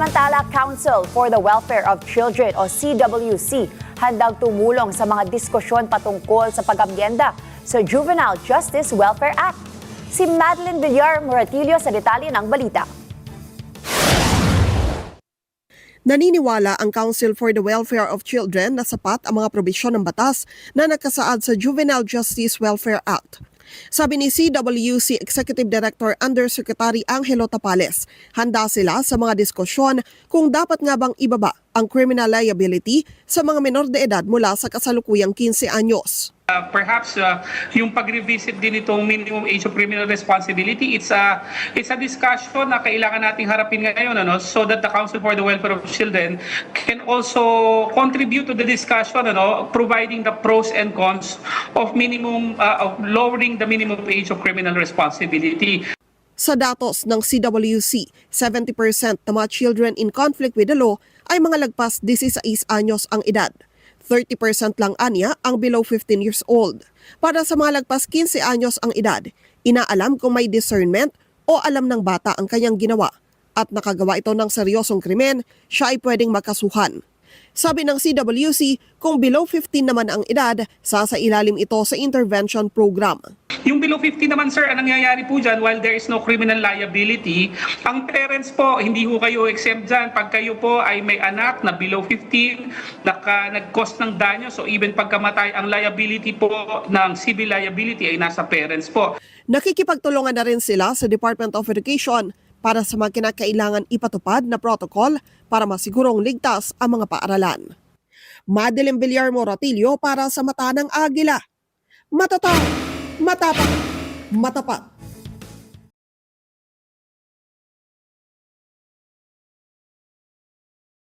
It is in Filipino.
Samantala, Council for the Welfare of Children o CWC handang tumulong sa mga diskusyon patungkol sa pag-amyenda sa Juvenile Justice Welfare Act. Si Madeline Villar Moratillo sa detalye ng balita. Naniniwala ang Council for the Welfare of Children na sapat ang mga probisyon ng batas na nakasaad sa Juvenile Justice Welfare Act. Sabi ni CWC Executive Director Undersecretary Angelo Tapales, handa sila sa mga diskusyon kung dapat nga bang ibaba ang criminal liability sa mga menor de edad mula sa kasalukuyang 15 anyos. Perhaps yung pag-revisit din itong minimum age of criminal responsibility, it's a discussion na kailangan nating harapin ngayon, so that the Council for the Welfare of Children can also contribute to the discussion, providing the pros and cons of lowering the minimum age of criminal responsibility. Sa datos ng CWC, 70% ng mga children in conflict with the law ay mga lagpas 16 anyos ang edad. 30% lang anya ang below 15 years old. Para sa mga lagpas 15 anyos ang edad, inaalam kung may discernment o alam ng bata ang kanyang ginawa at nakagawa ito ng seryosong krimen, siya ay pwedeng makasuhan. Sabi ng CWC, kung below 15 naman ang edad, sasailalim ito sa intervention program. Yung below 15 naman, sir, ang nangyayari po dyan, while there is no criminal liability, ang parents po, hindi ho kayo exempt dyan. Pag kayo po ay may anak na below 15, nag-cause ng danyo, so even pagkamatay, ang liability po ng civil liability ay nasa parents po. Nakikipagtulungan na rin sila sa Department of Education para sa mga kinakailangan ipatupad na protocol para masigurong ligtas ang mga paaralan. Madeline Villar Moratillo para sa Mata ng Agila. Matatag, matapat, matapat.